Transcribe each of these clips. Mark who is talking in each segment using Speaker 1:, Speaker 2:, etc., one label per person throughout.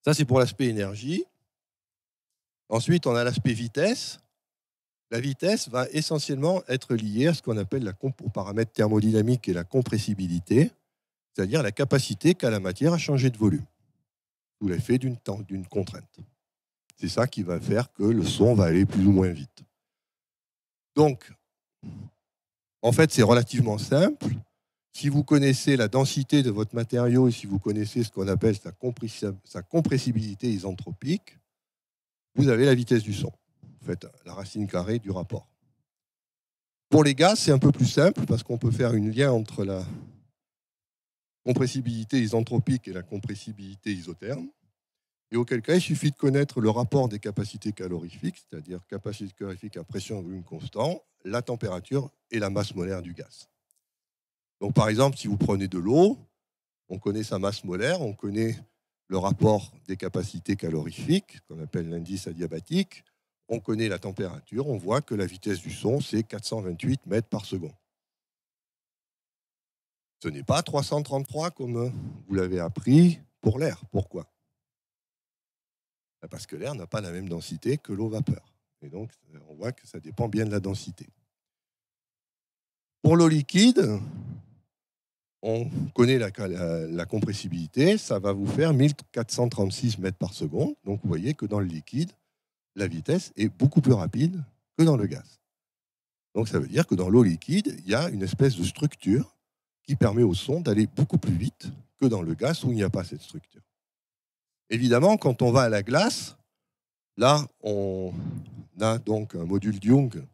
Speaker 1: Ça, c'est pour l'aspect énergie. Ensuite, on a l'aspect vitesse. La vitesse va essentiellement être liée à ce qu'on appelle au paramètre thermodynamique et la compressibilité, c'est-à-dire la capacité qu'a la matière à changer de volume, sous l'effet d'une contrainte. C'est ça qui va faire que le son va aller plus ou moins vite. Donc, en fait, c'est relativement simple. Si vous connaissez la densité de votre matériau et si vous connaissez ce qu'on appelle sa compressibilité isentropique, vous avez la vitesse du son. En fait, la racine carrée du rapport. Pour les gaz, c'est un peu plus simple parce qu'on peut faire une lien entre la compressibilité isentropique et la compressibilité isotherme. Et auquel cas, il suffit de connaître le rapport des capacités calorifiques, c'est-à-dire capacité calorifique à pression et volume constant, la température et la masse molaire du gaz. Donc, par exemple, si vous prenez de l'eau, on connaît sa masse molaire, on connaît le rapport des capacités calorifiques, qu'on appelle l'indice adiabatique, on connaît la température, on voit que la vitesse du son, c'est 428 mètres par seconde. Ce n'est pas 333 comme vous l'avez appris pour l'air. Pourquoi ? Parce que l'air n'a pas la même densité que l'eau-vapeur. Et donc, on voit que ça dépend bien de la densité. Pour l'eau liquide, on connaît la compressibilité, ça va vous faire 1436 mètres par seconde. Donc, vous voyez que dans le liquide, la vitesse est beaucoup plus rapide que dans le gaz. Donc, ça veut dire que dans l'eau liquide, il y a une espèce de structure qui permet au son d'aller beaucoup plus vite que dans le gaz où il n'y a pas cette structure. Évidemment, quand on va à la glace, là, on a donc un module de Young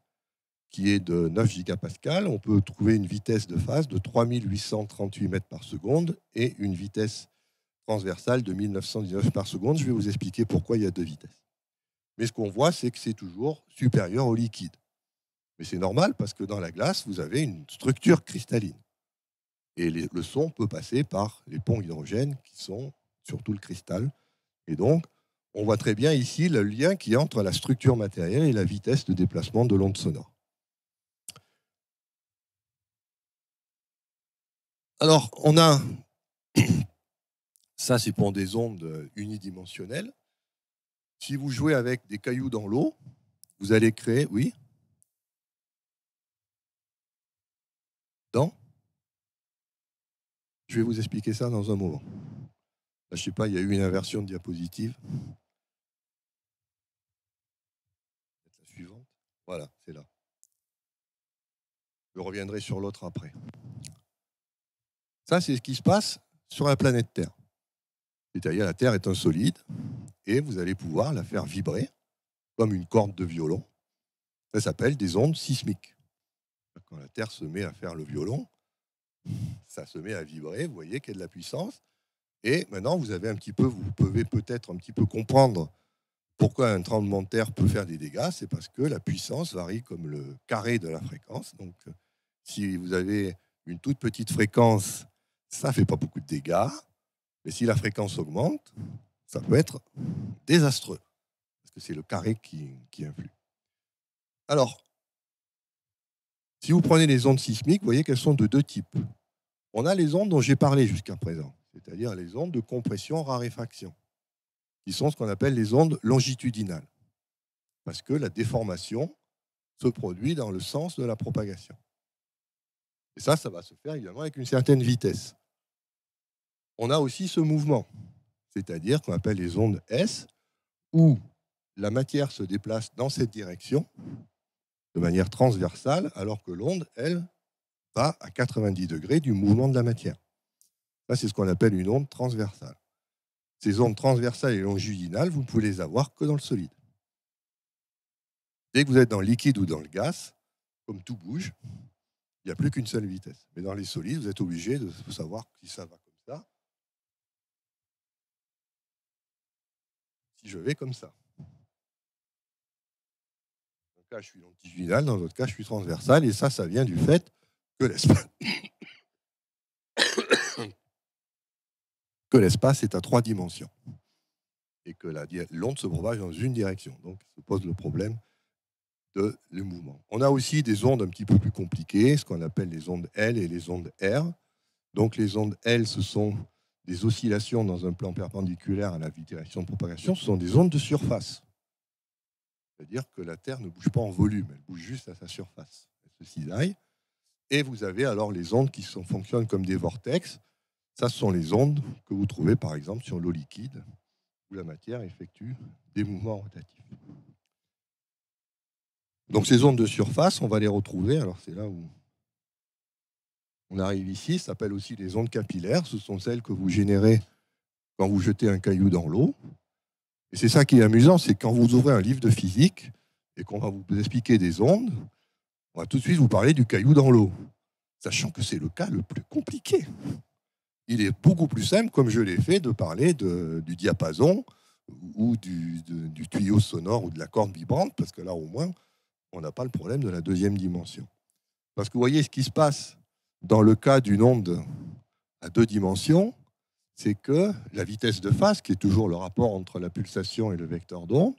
Speaker 1: qui est de 9 gigapascales. On peut trouver une vitesse de phase de 3838 mètres par seconde et une vitesse transversale de 1919 par seconde. Je vais vous expliquer pourquoi il y a deux vitesses. Mais ce qu'on voit, c'est que c'est toujours supérieur au liquide. Mais c'est normal parce que dans la glace, vous avez une structure cristalline. Et le son peut passer par les ponts hydrogènes qui sont surtout le cristal. Et donc, on voit très bien ici le lien qui est entre la structure matérielle et la vitesse de déplacement de l'onde sonore. Alors, on a... Ça, c'est pour des ondes unidimensionnelles. Si vous jouez avec des cailloux dans l'eau, vous allez créer... Oui ? Je vais vous expliquer ça dans un moment. Là, je ne sais pas, il y a eu une inversion de diapositive. La suivante. Voilà, c'est là. Je reviendrai sur l'autre après. Ça, c'est ce qui se passe sur la planète Terre. C'est-à-dire la Terre est un solide et vous allez pouvoir la faire vibrer comme une corde de violon. Ça s'appelle des ondes sismiques. Quand la Terre se met à faire le violon, ça se met à vibrer, vous voyez qu'il y a de la puissance. Et maintenant, vous pouvez peut-être un petit peu comprendre pourquoi un tremblement de terre peut faire des dégâts. C'est parce que la puissance varie comme le carré de la fréquence. Donc, si vous avez une toute petite fréquence, ça ne fait pas beaucoup de dégâts. Mais si la fréquence augmente, ça peut être désastreux. Parce que c'est le carré qui influe. Alors, si vous prenez les ondes sismiques, vous voyez qu'elles sont de deux types. On a les ondes dont j'ai parlé jusqu'à présent, c'est-à-dire les ondes de compression-raréfaction, qui sont ce qu'on appelle les ondes longitudinales, parce que la déformation se produit dans le sens de la propagation. Et ça va se faire évidemment avec une certaine vitesse. On a aussi ce mouvement, c'est-à-dire qu'on appelle les ondes S, où la matière se déplace dans cette direction, de manière transversale, alors que l'onde, elle, va à 90 degrés du mouvement de la matière. Ça, c'est ce qu'on appelle une onde transversale. Ces ondes transversales et longitudinales, vous ne pouvez les avoir que dans le solide. Dès que vous êtes dans le liquide ou dans le gaz, comme tout bouge, il n'y a plus qu'une seule vitesse. Mais dans les solides, vous êtes obligé de savoir si ça va comme ça, si je vais comme ça. Dans un cas, je suis longitudinal, dans l'autre cas, je suis transversal, et ça vient du fait que l'espace est à 3 dimensions et que l'onde se propage dans une direction. Donc, se pose le problème de le mouvement. On a aussi des ondes un petit peu plus compliquées, ce qu'on appelle les ondes L et les ondes R. Donc, les ondes L, ce sont des oscillations dans un plan perpendiculaire à la direction de propagation, ce sont des ondes de surface. C'est-à-dire que la Terre ne bouge pas en volume, elle bouge juste à sa surface. Elle se cisaille. Et vous avez alors les ondes qui fonctionnent comme des vortex. Ça, ce sont les ondes que vous trouvez par exemple sur l'eau liquide, où la matière effectue des mouvements rotatifs. Donc ces ondes de surface, on va les retrouver. Alors c'est là où on arrive ici. Ça s'appelle aussi les ondes capillaires. Ce sont celles que vous générez quand vous jetez un caillou dans l'eau. Et c'est ça qui est amusant, c'est quand vous ouvrez un livre de physique et qu'on va vous expliquer des ondes, on va tout de suite vous parler du caillou dans l'eau, sachant que c'est le cas le plus compliqué. Il est beaucoup plus simple, comme je l'ai fait, de parler du diapason ou du tuyau sonore ou de la corde vibrante, parce que là, au moins, on n'a pas le problème de la deuxième dimension. Parce que vous voyez, ce qui se passe dans le cas d'une onde à deux dimensions, c'est que la vitesse de phase, qui est toujours le rapport entre la pulsation et le vecteur d'onde,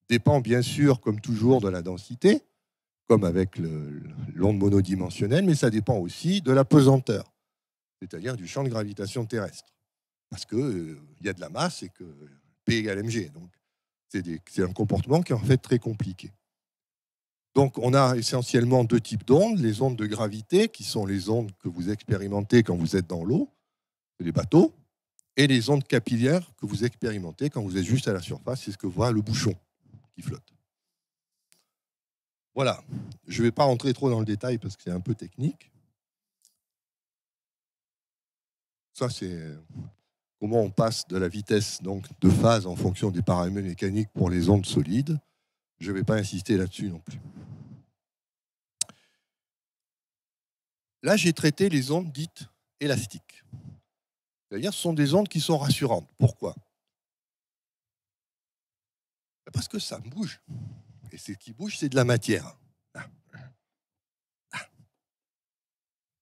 Speaker 1: dépend bien sûr, comme toujours, de la densité, comme avec l'onde monodimensionnelle, mais ça dépend aussi de la pesanteur, c'est-à-dire du champ de gravitation terrestre. Parce qu'il y a de la masse et que P égale mg. Donc, c'est un comportement qui est en fait très compliqué. Donc, on a essentiellement deux types d'ondes. Les ondes de gravité, qui sont les ondes que vous expérimentez quand vous êtes dans l'eau, les bateaux, et les ondes capillaires que vous expérimentez quand vous êtes juste à la surface. C'est ce que voit le bouchon qui flotte. Voilà. Je ne vais pas rentrer trop dans le détail parce que c'est un peu technique. Ça, c'est comment on passe de la vitesse donc, de phase en fonction des paramètres mécaniques pour les ondes solides. Je ne vais pas insister là-dessus non plus. Là, j'ai traité les ondes dites élastiques. C'est-à-dire ce sont des ondes qui sont rassurantes. Pourquoi ? Parce que ça bouge. Et ce qui bouge, c'est de la matière.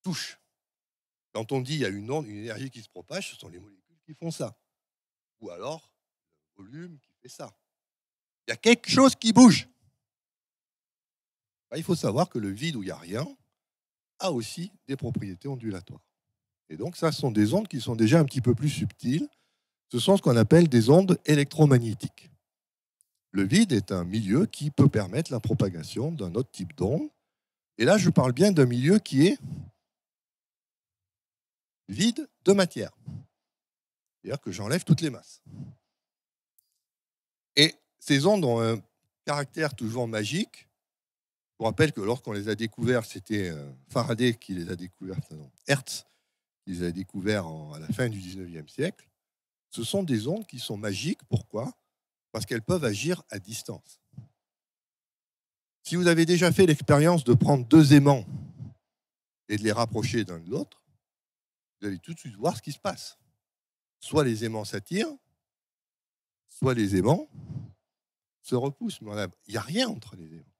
Speaker 1: Touche. Quand on dit qu'il y a une onde, une énergie qui se propage, ce sont les molécules qui font ça. Ou alors, le volume qui fait ça. Il y a quelque chose qui bouge. Il faut savoir que le vide où il n'y a rien a aussi des propriétés ondulatoires. Et donc, ça, ce sont des ondes qui sont déjà un petit peu plus subtiles. Ce sont ce qu'on appelle des ondes électromagnétiques. Le vide est un milieu qui peut permettre la propagation d'un autre type d'onde. Et là, je parle bien d'un milieu qui est vide de matière. C'est-à-dire que j'enlève toutes les masses. Et ces ondes ont un caractère toujours magique. Je vous rappelle que lorsqu'on les a découvertes, c'était Faraday qui les a découvertes, non, Hertz qui les a découvertes à la fin du 19e siècle. Ce sont des ondes qui sont magiques. Pourquoi ? Parce qu'elles peuvent agir à distance. Si vous avez déjà fait l'expérience de prendre deux aimants et de les rapprocher l'un de l'autre, vous allez tout de suite voir ce qui se passe. Soit les aimants s'attirent, soit les aimants se repoussent. Mais il n'y a rien entre les aimants.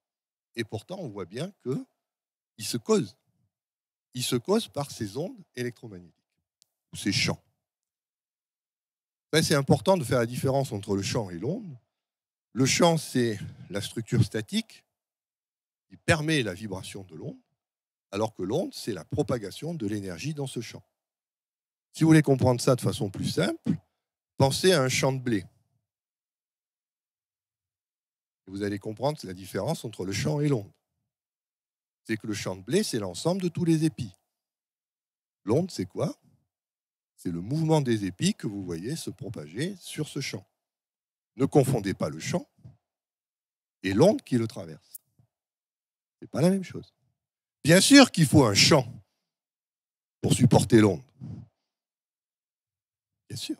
Speaker 1: Et pourtant, on voit bien qu'ils se causent. Ils se causent par ces ondes électromagnétiques, ou ces champs. C'est important de faire la différence entre le champ et l'onde. Le champ, c'est la structure statique qui permet la vibration de l'onde, alors que l'onde, c'est la propagation de l'énergie dans ce champ. Si vous voulez comprendre ça de façon plus simple, pensez à un champ de blé. Vous allez comprendre la différence entre le champ et l'onde. C'est que le champ de blé, c'est l'ensemble de tous les épis. L'onde, c'est quoi ? C'est le mouvement des épis que vous voyez se propager sur ce champ. Ne confondez pas le champ et l'onde qui le traverse. Ce n'est pas la même chose. Bien sûr qu'il faut un champ pour supporter l'onde. Bien sûr.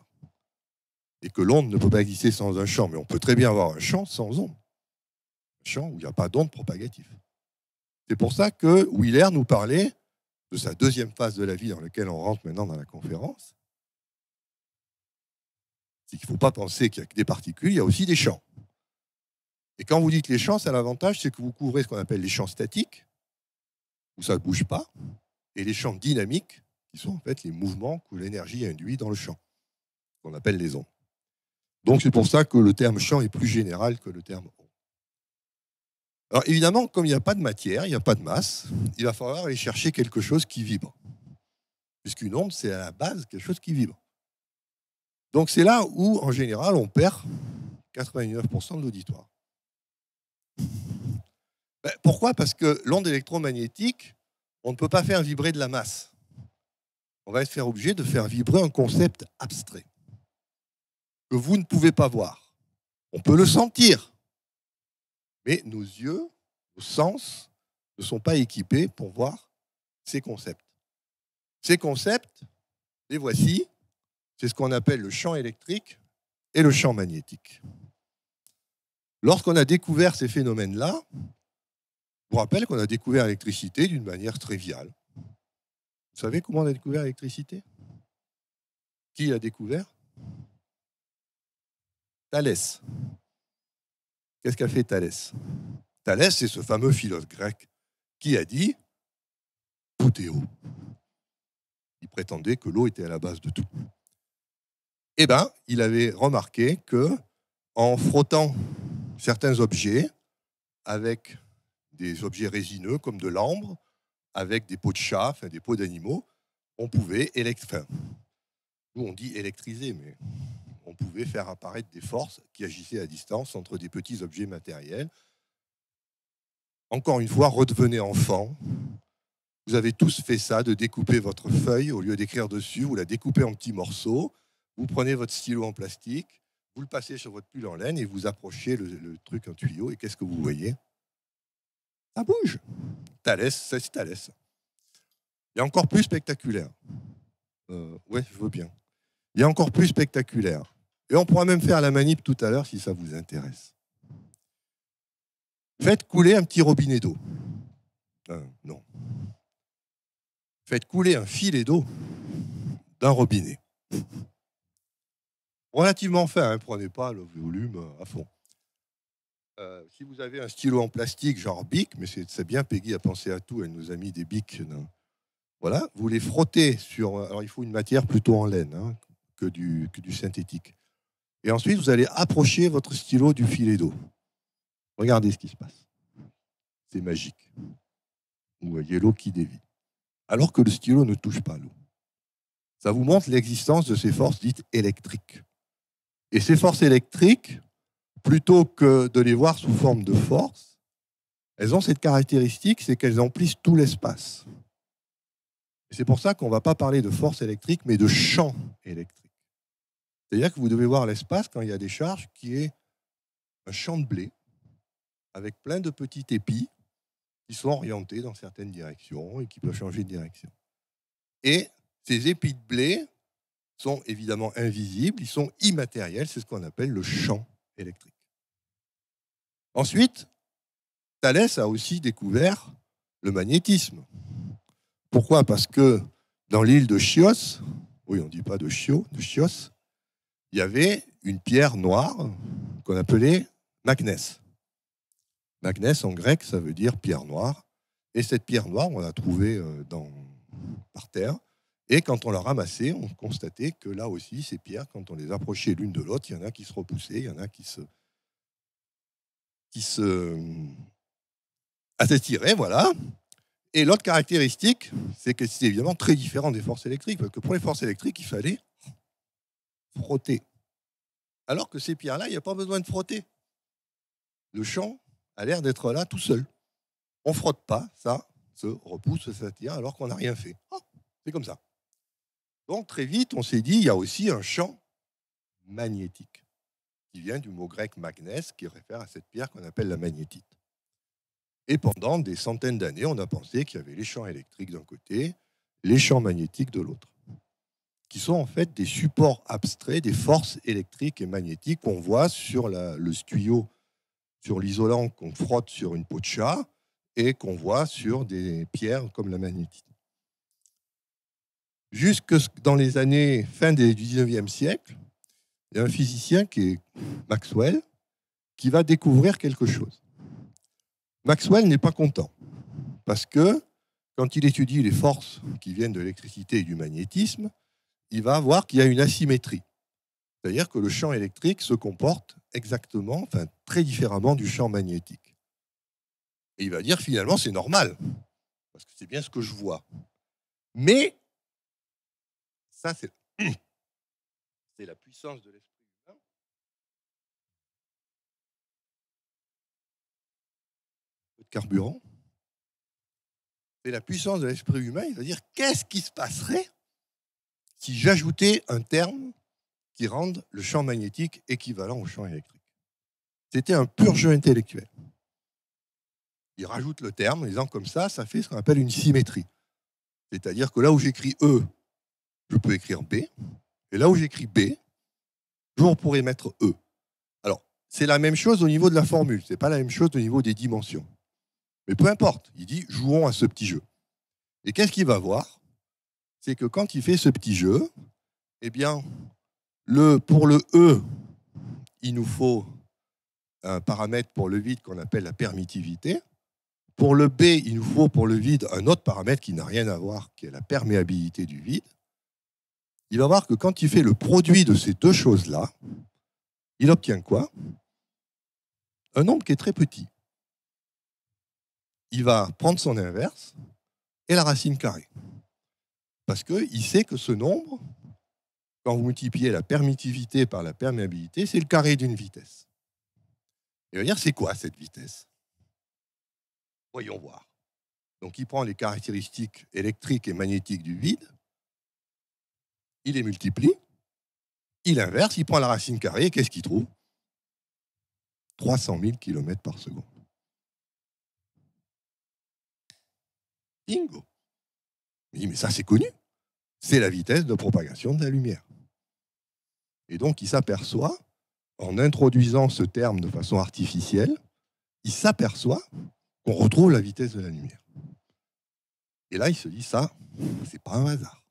Speaker 1: Et que l'onde ne peut pas exister sans un champ. Mais on peut très bien avoir un champ sans onde. Un champ où il n'y a pas d'onde propagative. C'est pour ça que Wheeler nous parlait de sa deuxième phase de la vie dans laquelle on rentre maintenant dans la conférence. C'est qu'il ne faut pas penser qu'il n'y a que des particules, il y a aussi des champs. Et quand vous dites les champs, ça a l'avantage, c'est que vous couvrez ce qu'on appelle les champs statiques, où ça ne bouge pas, et les champs dynamiques, qui sont en fait les mouvements que l'énergie induit dans le champ, qu'on appelle les ondes. Donc c'est pour ça que le terme champ est plus général que le terme onde. Alors évidemment, comme il n'y a pas de matière, il n'y a pas de masse, il va falloir aller chercher quelque chose qui vibre. Puisqu'une onde, c'est à la base quelque chose qui vibre. Donc c'est là où, en général, on perd 99% de l'auditoire. Pourquoi? Parce que l'onde électromagnétique, on ne peut pas faire vibrer de la masse. On va être obligé de faire vibrer un concept abstrait que vous ne pouvez pas voir. On peut le sentir, mais nos yeux, nos sens ne sont pas équipés pour voir ces concepts. Ces concepts, les voici, c'est ce qu'on appelle le champ électrique et le champ magnétique. Lorsqu'on a découvert ces phénomènes-là, je vous rappelle qu'on a découvert l'électricité d'une manière triviale. Vous savez comment on a découvert l'électricité? Qui l'a découvert? Thalès. Qu'est-ce qu'a fait Thalès? Thalès, c'est ce fameux philosophe grec qui a dit « tout est eau ». Il prétendait que l'eau était à la base de tout. Eh bien, il avait remarqué qu'en frottant certains objets avec des objets résineux comme de l'ambre, avec des peaux de chat, enfin des peaux d'animaux, on pouvait nous on dit électriser, mais on pouvait faire apparaître des forces qui agissaient à distance entre des petits objets matériels. Encore une fois, redevenez enfant. Vous avez tous fait ça, de découper votre feuille, au lieu d'écrire dessus, vous la découpez en petits morceaux, vous prenez votre stylo en plastique, vous le passez sur votre pull en laine et vous approchez le truc en tuyau, et qu'est-ce que vous voyez? Ça bouge. Thalès, c'est Thalès. Il y a encore plus spectaculaire. Ouais, je veux bien. Il y a encore plus spectaculaire. Et on pourra même faire la manip tout à l'heure si ça vous intéresse. Faites couler un petit robinet d'eau. Non. Faites couler un filet d'eau d'un robinet. Relativement fin, hein, prenez pas le volume à fond. Si vous avez un stylo en plastique, genre Bic, mais c'est bien, Peggy a pensé à tout, elle nous a mis des Bic. Voilà, vous les frottez sur... Alors il faut une matière plutôt en laine, hein, que du synthétique. Et ensuite, vous allez approcher votre stylo du filet d'eau. Regardez ce qui se passe. C'est magique. Vous voyez l'eau qui dévie. Alors que le stylo ne touche pas l'eau. Ça vous montre l'existence de ces forces dites électriques. Et ces forces électriques, plutôt que de les voir sous forme de force, elles ont cette caractéristique, c'est qu'elles emplissent tout l'espace. Et c'est pour ça qu'on ne va pas parler de force électrique, mais de champ électrique. C'est-à-dire que vous devez voir l'espace quand il y a des charges qui est un champ de blé avec plein de petits épis qui sont orientés dans certaines directions et qui peuvent changer de direction. Et ces épis de blé sont évidemment invisibles, ils sont immatériels, c'est ce qu'on appelle le champ électrique. Ensuite, Thalès a aussi découvert le magnétisme. Pourquoi? Parce que dans l'île de Chios, oui, on ne dit pas de Chios, de Chios, il y avait une pierre noire qu'on appelait magnès. Magnès, en grec, ça veut dire pierre noire. Et cette pierre noire, on l'a trouvée par terre. Et quand on l'a ramassée, on constatait que là aussi, ces pierres, quand on les approchait l'une de l'autre, il y en a qui se repoussaient, il y en a qui s'étiraient, voilà. Et l'autre caractéristique, c'est que c'est évidemment très différent des forces électriques, parce que pour les forces électriques, il fallait frotter. Alors que ces pierres-là, il n'y a pas besoin de frotter. Le champ a l'air d'être là tout seul. On ne frotte pas, ça se repousse, ça s'attire, alors qu'on n'a rien fait. Oh, c'est comme ça. Donc très vite, on s'est dit, il y a aussi un champ magnétique, qui vient du mot grec magnès, qui réfère à cette pierre qu'on appelle la magnétite. Et pendant des centaines d'années, on a pensé qu'il y avait les champs électriques d'un côté, les champs magnétiques de l'autre, qui sont en fait des supports abstraits des forces électriques et magnétiques qu'on voit sur le tuyau, sur l'isolant qu'on frotte sur une peau de chat et qu'on voit sur des pierres comme la magnétite. Jusque dans les années fin du 19e siècle, il y a un physicien qui est Maxwell qui va découvrir quelque chose. Maxwell n'est pas content parce que quand il étudie les forces qui viennent de l'électricité et du magnétisme, il va voir qu'il y a une asymétrie. C'est-à-dire que le champ électrique se comporte exactement, enfin très différemment du champ magnétique. Et il va dire finalement c'est normal, parce que c'est bien ce que je vois. Mais ça c'est la puissance de l'esprit humain. De carburant. C'est la puissance de l'esprit humain. Il va dire qu'est-ce qui se passerait si j'ajoutais un terme qui rende le champ magnétique équivalent au champ électrique. C'était un pur jeu intellectuel. Il rajoute le terme, en disant comme ça fait ce qu'on appelle une symétrie. C'est-à-dire que là où j'écris E, je peux écrire B, et là où j'écris B, je pourrais mettre E. Alors, c'est la même chose au niveau de la formule, c'est pas la même chose au niveau des dimensions. Mais peu importe, il dit jouons à ce petit jeu. Et qu'est-ce qu'il va voir? C'est que quand il fait ce petit jeu, eh bien, pour le E, il nous faut un paramètre pour le vide qu'on appelle la permittivité. Pour le B, il nous faut pour le vide un autre paramètre qui n'a rien à voir, qui est la perméabilité du vide. Il va voir que quand il fait le produit de ces deux choses-là, il obtient quoi? Un nombre qui est très petit. Il va prendre son inverse et la racine carrée. Parce qu'il sait que ce nombre, quand vous multipliez la permittivité par la perméabilité, c'est le carré d'une vitesse. Il va dire, c'est quoi cette vitesse? Voyons voir. Donc il prend les caractéristiques électriques et magnétiques du vide, il les multiplie, il inverse, il prend la racine carrée, et qu'est-ce qu'il trouve? 300 000 km par seconde. Bingo! Il dit, mais ça c'est connu, c'est la vitesse de propagation de la lumière. Et donc il s'aperçoit, en introduisant ce terme de façon artificielle, il s'aperçoit qu'on retrouve la vitesse de la lumière. Et là, il se dit, ça, c'est pas un hasard.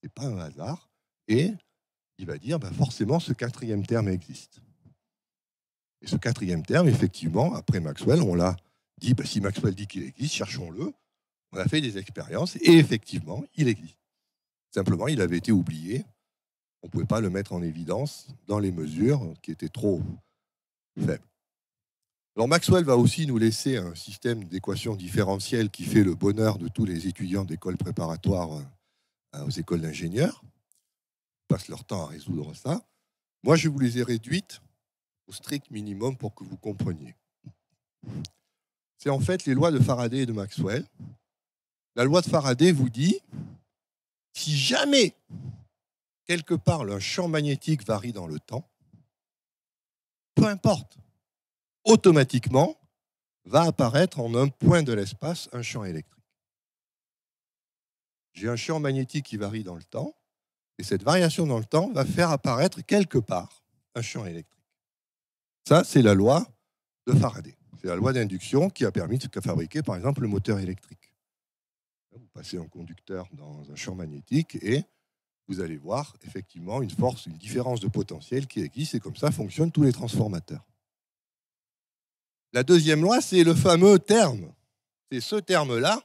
Speaker 1: C'est pas un hasard. Et il va dire, forcément, ce quatrième terme existe. Et ce quatrième terme, effectivement, après Maxwell, on l'a dit, si Maxwell dit qu'il existe, cherchons-le. On a fait des expériences, et effectivement, il existe. Simplement, il avait été oublié. On ne pouvait pas le mettre en évidence dans les mesures qui étaient trop faibles. Alors Maxwell va aussi nous laisser un système d'équations différentielles qui fait le bonheur de tous les étudiants d'écoles préparatoires aux écoles d'ingénieurs. Ils passent leur temps à résoudre ça. Moi, je vous les ai réduites au strict minimum pour que vous compreniez. C'est en fait les lois de Faraday et de Maxwell. La loi de Faraday vous dit, si jamais, quelque part, un champ magnétique varie dans le temps, peu importe, automatiquement, va apparaître en un point de l'espace un champ électrique. J'ai un champ magnétique qui varie dans le temps, et cette variation dans le temps va faire apparaître quelque part un champ électrique. Ça, c'est la loi de Faraday. C'est la loi d'induction qui a permis de fabriquer, par exemple, le moteur électrique. Vous passez un conducteur dans un champ magnétique et vous allez voir effectivement une force, une différence de potentiel qui existe, et comme ça fonctionnent tous les transformateurs. La deuxième loi, c'est le fameux terme. C'est ce terme-là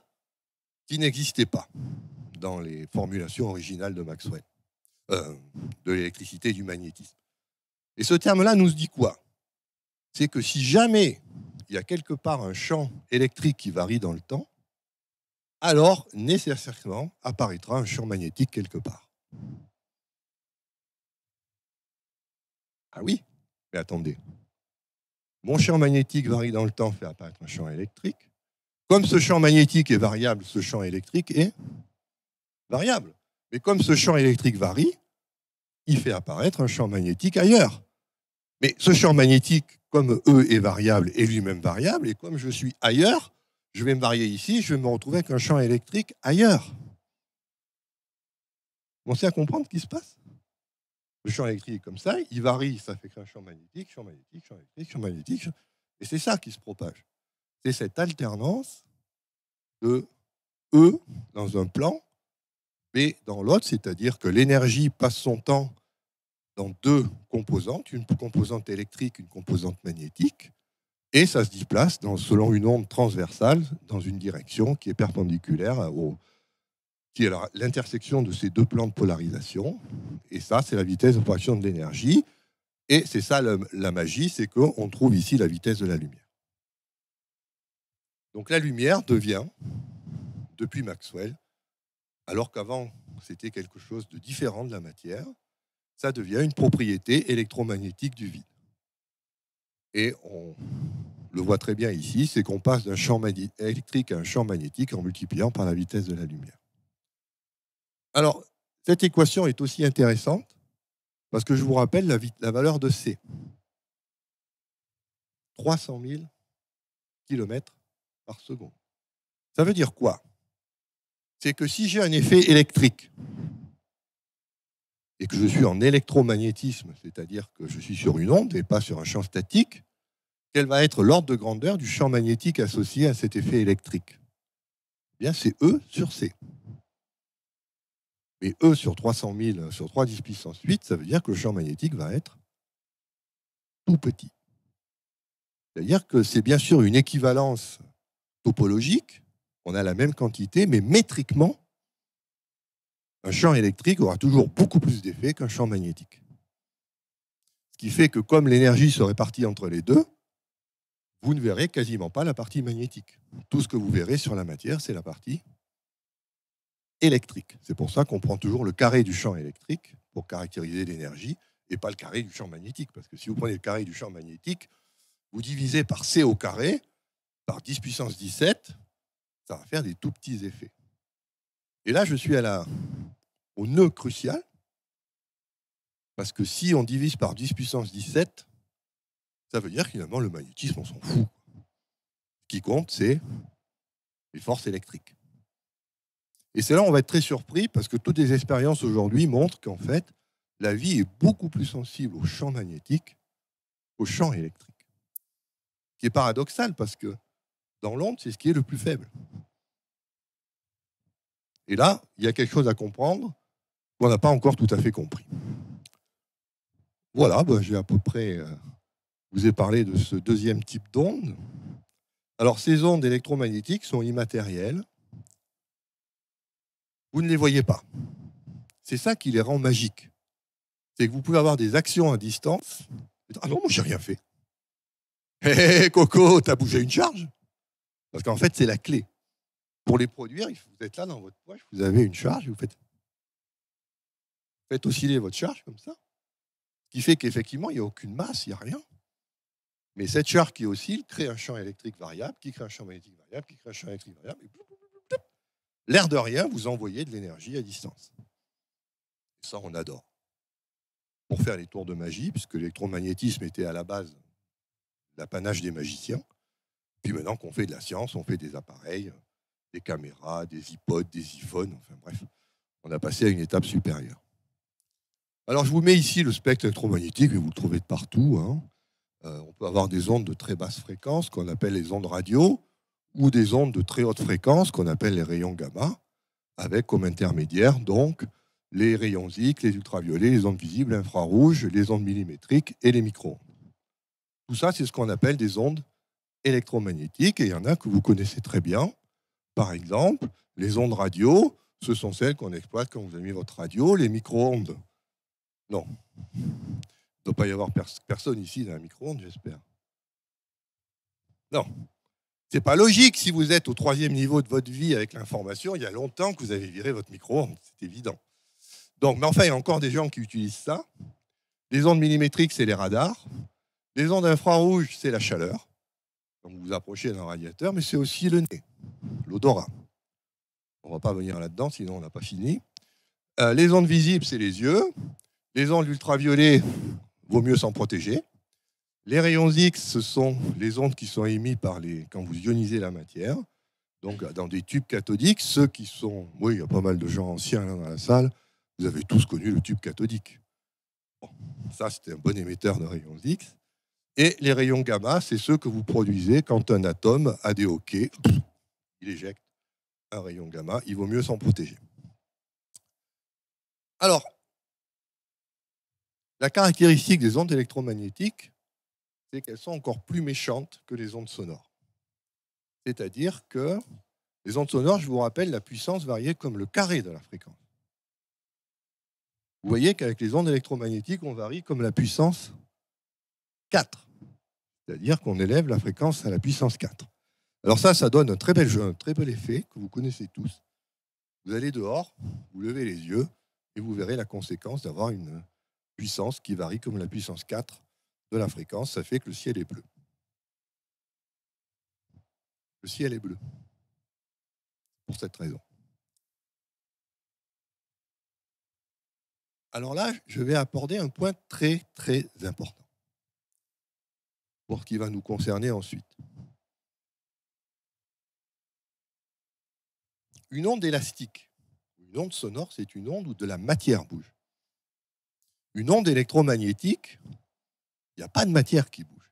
Speaker 1: qui n'existait pas dans les formulations originales de Maxwell, de l'électricité et du magnétisme. Et ce terme-là nous dit quoi? C'est que si jamais il y a quelque part un champ électrique qui varie dans le temps, alors nécessairement apparaîtra un champ magnétique quelque part. Ah oui, mais attendez. Mon champ magnétique varie dans le temps, fait apparaître un champ électrique. Comme ce champ magnétique est variable, ce champ électrique est variable. Mais comme ce champ électrique varie, il fait apparaître un champ magnétique ailleurs. Mais ce champ magnétique, comme E est variable, est lui-même variable, et comme je suis ailleurs, je vais me varier ici, je vais me retrouver avec un champ électrique ailleurs. Vous commencez à comprendre ce qui se passe? Le champ électrique est comme ça, il varie, ça fait qu'un champ magnétique, champ magnétique, champ électrique, champ magnétique. Et c'est ça qui se propage. C'est cette alternance de E dans un plan, B dans l'autre, c'est-à-dire que l'énergie passe son temps dans deux composantes, une composante électrique, une composante magnétique, et ça se déplace selon une onde transversale dans une direction qui est perpendiculaire qui est l'intersection de ces deux plans de polarisation. Et ça, c'est la vitesse de propagation de l'énergie. Et c'est ça la magie, c'est qu'on trouve ici la vitesse de la lumière. Donc la lumière devient, depuis Maxwell, alors qu'avant c'était quelque chose de différent de la matière, ça devient une propriété électromagnétique du vide. Et on le voit très bien ici, c'est qu'on passe d'un champ électrique à un champ magnétique en multipliant par la vitesse de la lumière. Alors, cette équation est aussi intéressante parce que je vous rappelle la valeur de C. 300 000 km par seconde. Ça veut dire quoi? C'est que si j'ai un effet électrique et que je suis en électromagnétisme, c'est-à-dire que je suis sur une onde et pas sur un champ statique, quel va être l'ordre de grandeur du champ magnétique associé à cet effet électrique? Eh bien, c'est E sur C. Mais E sur 300 000 sur 3 10 puissance 8, ça veut dire que le champ magnétique va être tout petit. C'est-à-dire que c'est bien sûr une équivalence topologique, on a la même quantité, mais métriquement, un champ électrique aura toujours beaucoup plus d'effet qu'un champ magnétique. Ce qui fait que comme l'énergie se répartit entre les deux, vous ne verrez quasiment pas la partie magnétique. Tout ce que vous verrez sur la matière, c'est la partie électrique. C'est pour ça qu'on prend toujours le carré du champ électrique pour caractériser l'énergie et pas le carré du champ magnétique. Parce que si vous prenez le carré du champ magnétique, vous divisez par C au carré, par 10 puissance 17, ça va faire des tout petits effets. Et là, je suis au nœud crucial, parce que si on divise par 10 puissance 17, ça veut dire que finalement le magnétisme, on s'en fout. Ce qui compte, c'est les forces électriques. Et c'est là où on va être très surpris, parce que toutes les expériences aujourd'hui montrent qu'en fait, la vie est beaucoup plus sensible au champ magnétique qu'au champ électrique. Ce qui est paradoxal, parce que dans l'onde, c'est ce qui est le plus faible. Et là, il y a quelque chose à comprendre qu'on n'a pas encore tout à fait compris. Voilà, j'ai à peu près vous ai parlé de ce deuxième type d'onde. Alors, ces ondes électromagnétiques sont immatérielles. Vous ne les voyez pas. C'est ça qui les rend magiques. C'est que vous pouvez avoir des actions à distance. Ah non, moi, j'ai rien fait. Hé, Coco, t'as bougé une charge? Parce qu'en fait, c'est la clé. Pour les produire, vous êtes là dans votre poche, vous avez une charge, vous faites osciller votre charge comme ça. Ce qui fait qu'effectivement, il n'y a aucune masse, il n'y a rien. Mais cette charge qui oscille crée un champ électrique variable, qui crée un champ magnétique variable, qui crée un champ électrique variable. Et l'air de rien, vous envoyez de l'énergie à distance. Et ça, on adore. Pour faire les tours de magie, puisque l'électromagnétisme était à la base l'apanage des magiciens. Puis maintenant qu'on fait de la science, on fait des appareils, des caméras, des iPods, des iPhones, enfin bref, on a passé à une étape supérieure. Alors je vous mets ici le spectre électromagnétique, et vous le trouvez de partout. On peut avoir des ondes de très basse fréquence, qu'on appelle les ondes radio, ou des ondes de très haute fréquence, qu'on appelle les rayons gamma, avec comme intermédiaire donc les rayons X, les ultraviolets, les ondes visibles, infrarouges, les ondes millimétriques et les micro-ondes. Tout ça, c'est ce qu'on appelle des ondes électromagnétiques, et il y en a que vous connaissez très bien. Par exemple, les ondes radio, ce sont celles qu'on exploite quand vous avez mis votre radio. Les micro-ondes, non. Il ne doit pas y avoir personne ici dans un micro-ondes, j'espère. Non. C'est pas logique. Si vous êtes au 3e niveau de votre vie avec l'information, il y a longtemps que vous avez viré votre micro-ondes. C'est évident. Donc, mais enfin, il y a encore des gens qui utilisent ça. Les ondes millimétriques, c'est les radars. Les ondes infrarouges, c'est la chaleur. Quand vous vous approchez d'un radiateur, mais c'est aussi le nez, l'odorat. On ne va pas venir là-dedans, sinon on n'a pas fini. Les ondes visibles, c'est les yeux. Les ondes ultraviolets, vaut mieux s'en protéger. Les rayons X, ce sont les ondes qui sont émises quand vous ionisez la matière, donc dans des tubes cathodiques. Ceux qui sont... Oui, il y a pas mal de gens anciens là dans la salle. Vous avez tous connu le tube cathodique. Bon, ça, c'était un bon émetteur de rayons X. Et les rayons gamma, c'est ceux que vous produisez quand un atome a des hoquets. Il éjecte un rayon gamma. Il vaut mieux s'en protéger. Alors, la caractéristique des ondes électromagnétiques, c'est qu'elles sont encore plus méchantes que les ondes sonores. C'est-à-dire que les ondes sonores, je vous rappelle, la puissance variait comme le carré de la fréquence. Vous voyez qu'avec les ondes électromagnétiques, on varie comme la puissance 4. C'est-à-dire qu'on élève la fréquence à la puissance 4. Alors ça donne un très bel jeu, un très bel effet que vous connaissez tous. Vous allez dehors, vous levez les yeux et vous verrez la conséquence d'avoir une puissance qui varie comme la puissance 4 de la fréquence. Ça fait que le ciel est bleu. Le ciel est bleu. Pour cette raison. Alors là, je vais aborder un point très, très important pour ce qui va nous concerner ensuite. Une onde élastique, une onde sonore, c'est une onde où de la matière bouge. Une onde électromagnétique, il n'y a pas de matière qui bouge.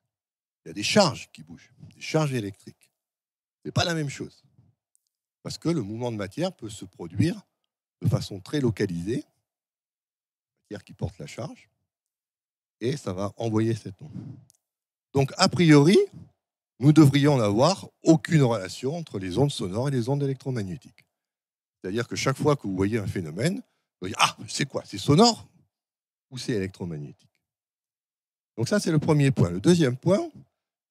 Speaker 1: Il y a des charges qui bougent, des charges électriques. Ce n'est pas la même chose. Parce que le mouvement de matière peut se produire de façon très localisée, matière qui porte la charge, et ça va envoyer cette onde. Donc, a priori, nous devrions n'avoir aucune relation entre les ondes sonores et les ondes électromagnétiques. C'est-à-dire que chaque fois que vous voyez un phénomène, vous dites « Ah, c'est quoi? C'est sonore ou c'est électromagnétique ?» Donc ça, c'est le premier point. Le deuxième point,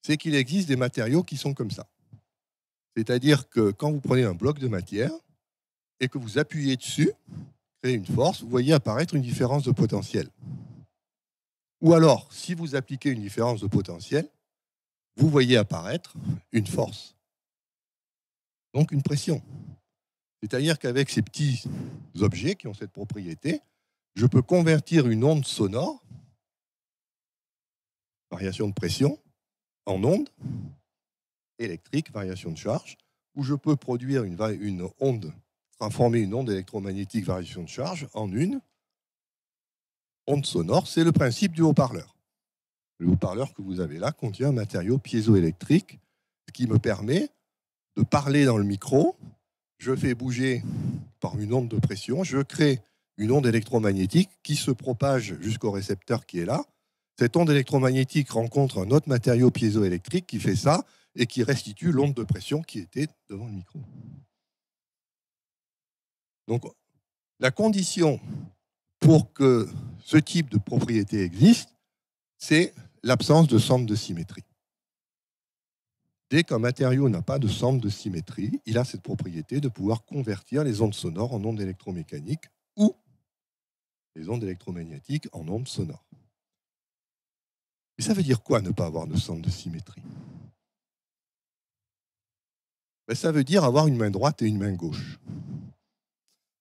Speaker 1: c'est qu'il existe des matériaux qui sont comme ça. C'est-à-dire que quand vous prenez un bloc de matière et que vous appuyez dessus, créez une force, vous voyez apparaître une différence de potentiel. Ou alors, si vous appliquez une différence de potentiel, vous voyez apparaître une force, donc une pression. C'est-à-dire qu'avec ces petits objets qui ont cette propriété, je peux convertir une onde sonore, variation de pression, en onde électrique, variation de charge, où je peux produire une onde, transformer une onde électromagnétique, variation de charge, en une onde sonore. C'est le principe du haut-parleur. Le haut-parleur que vous avez là contient un matériau piézoélectrique, ce qui me permet de parler dans le micro. Je fais bouger par une onde de pression, je crée une onde électromagnétique qui se propage jusqu'au récepteur qui est là. Cette onde électromagnétique rencontre un autre matériau piézoélectrique qui fait ça et qui restitue l'onde de pression qui était devant le micro. Donc, la condition pour que ce type de propriété existe, c'est l'absence de centre de symétrie. Dès qu'un matériau n'a pas de centre de symétrie, il a cette propriété de pouvoir convertir les ondes sonores en ondes électromécaniques ou les ondes électromagnétiques en ondes sonores. Mais ça veut dire quoi, ne pas avoir de centre de symétrie? Ça veut dire avoir une main droite et une main gauche.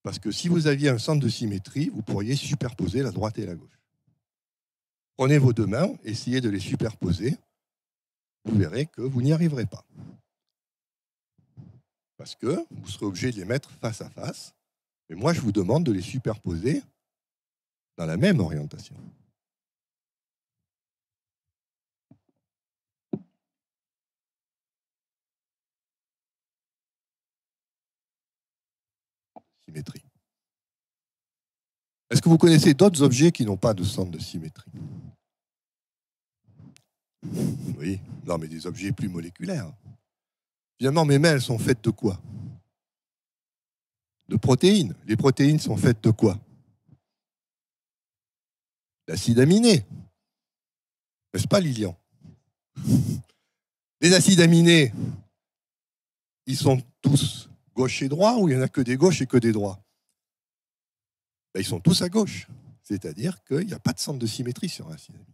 Speaker 1: Parce que si vous aviez un centre de symétrie, vous pourriez superposer la droite et la gauche. Prenez vos deux mains, essayez de les superposer, vous verrez que vous n'y arriverez pas. Parce que vous serez obligé de les mettre face à face. Mais moi, je vous demande de les superposer dans la même orientation. Symétrie. Est-ce que vous connaissez d'autres objets qui n'ont pas de centre de symétrie? Oui, non, mais des objets plus moléculaires. Finalement, mes mains, elles sont faites de quoi? De protéines. Les protéines sont faites de quoi? D'acides aminés. N'est-ce pas, Lilian? Les acides aminés, ils sont tous gauche et droit ou il n'y en a que des gauches et que des droits? Ils sont tous à gauche. C'est-à-dire qu'il n'y a pas de centre de symétrie sur un acide aminé.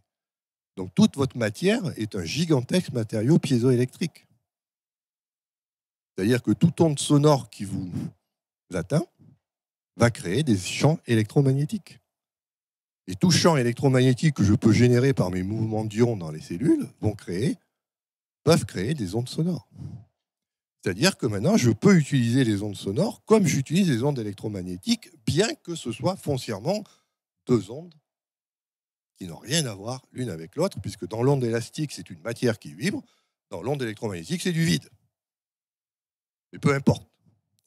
Speaker 1: Donc toute votre matière est un gigantesque matériau piézoélectrique. C'est-à-dire que toute onde sonore qui vous atteint va créer des champs électromagnétiques. Et tout champ électromagnétique que je peux générer par mes mouvements d'ions dans les cellules peuvent créer des ondes sonores. C'est-à-dire que maintenant, je peux utiliser les ondes sonores comme j'utilise les ondes électromagnétiques, bien que ce soit foncièrement deux ondes qui n'ont rien à voir l'une avec l'autre, puisque dans l'onde élastique, c'est une matière qui vibre, dans l'onde électromagnétique, c'est du vide. Mais peu importe,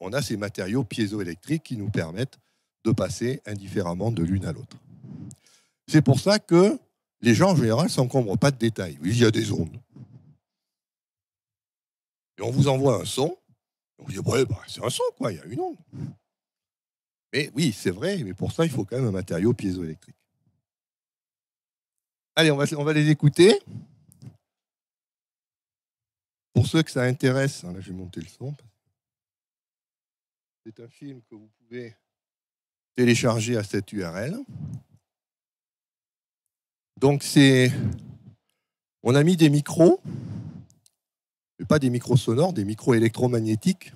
Speaker 1: on a ces matériaux piézoélectriques qui nous permettent de passer indifféremment de l'une à l'autre. C'est pour ça que les gens, en général, ne s'encombrent pas de détails. Oui, il y a des ondes. Et on vous envoie un son, on vous dit, ouais, c'est un son, quoi, il y a une onde. Mais oui, c'est vrai, mais pour ça, il faut quand même un matériau piézoélectrique. Allez, on va les écouter. Pour ceux que ça intéresse, là, je vais monter le son. C'est un film que vous pouvez télécharger à cette URL. Donc on a mis des micros, mais pas des micros sonores, des micros électromagnétiques,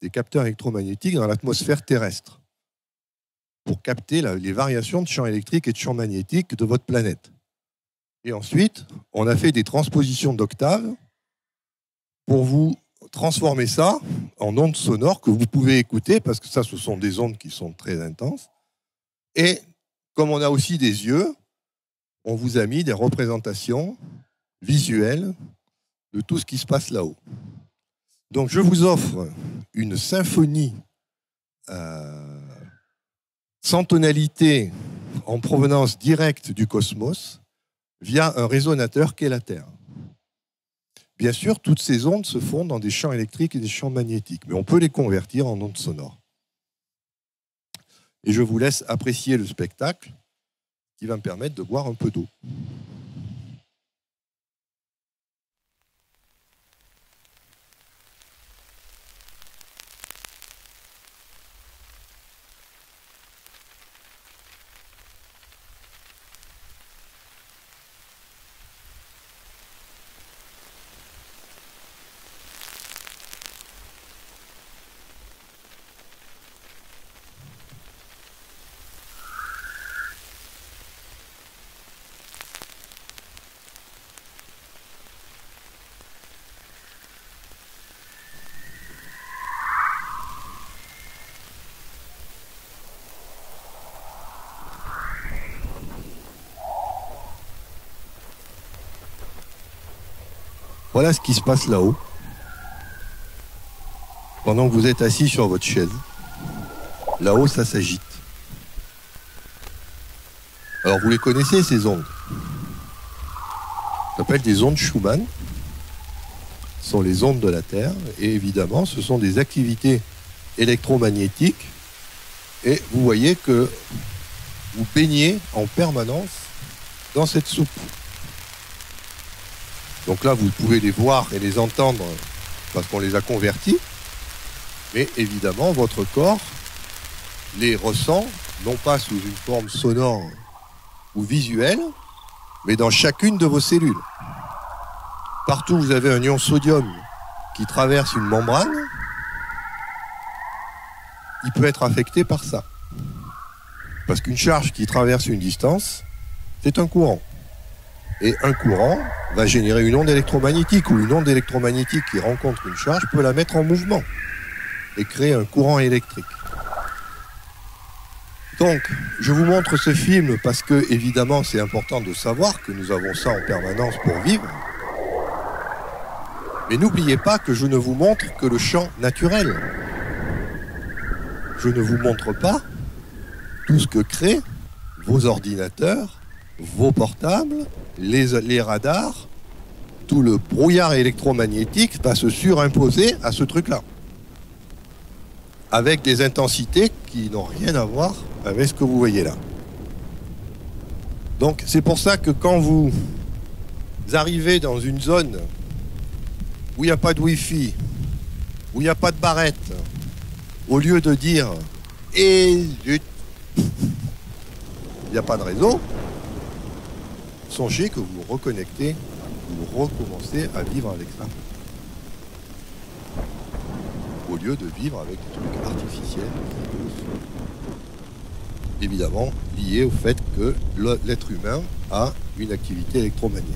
Speaker 1: des capteurs électromagnétiques dans l'atmosphère terrestre pour capter les variations de champs électriques et de champs magnétiques de votre planète. Et ensuite, on a fait des transpositions d'octaves pour vous transformer ça en ondes sonores que vous pouvez écouter, parce que ça, ce sont des ondes qui sont très intenses. Et comme on a aussi des yeux, on vous a mis des représentations visuelles de tout ce qui se passe là-haut. Donc, je vous offre une symphonie sans tonalité en provenance directe du cosmos via un résonateur qu'est la Terre. Bien sûr, toutes ces ondes se font dans des champs électriques et des champs magnétiques, mais on peut les convertir en ondes sonores. Et je vous laisse apprécier le spectacle qui va me permettre de boire un peu d'eau. Voilà ce qui se passe là-haut, pendant que vous êtes assis sur votre chaise. Là-haut, ça s'agite. Alors, vous les connaissez, ces ondes. Ça s'appelle des ondes Schumann. Ce sont les ondes de la Terre. Et évidemment, ce sont des activités électromagnétiques. Et vous voyez que vous baignez en permanence dans cette soupe. Donc là, vous pouvez les voir et les entendre parce qu'on les a convertis. Mais évidemment, votre corps les ressent, non pas sous une forme sonore ou visuelle, mais dans chacune de vos cellules. Partout où vous avez un ion sodium qui traverse une membrane, il peut être affecté par ça. Parce qu'une charge qui traverse une distance, c'est un courant. Et un courant va générer une onde électromagnétique, ou une onde électromagnétique qui rencontre une charge peut la mettre en mouvement et créer un courant électrique. Donc, je vous montre ce film parce que, évidemment, c'est important de savoir que nous avons ça en permanence pour vivre. Mais n'oubliez pas que je ne vous montre que le champ naturel. Je ne vous montre pas tout ce que créent vos ordinateurs, vos portables, les radars, tout le brouillard électromagnétique va se surimposer à ce truc-là. Avec des intensités qui n'ont rien à voir avec ce que vous voyez là. Donc c'est pour ça que quand vous arrivez dans une zone où il n'y a pas de Wi-Fi, où il n'y a pas de barrette, au lieu de dire « et zut, il n'y a pas de réseau », songez que vous vous reconnectez, vous recommencez à vivre avec ça. Au lieu de vivre avec des trucs artificiels, évidemment liés au fait que l'être humain a une activité électromagnétique.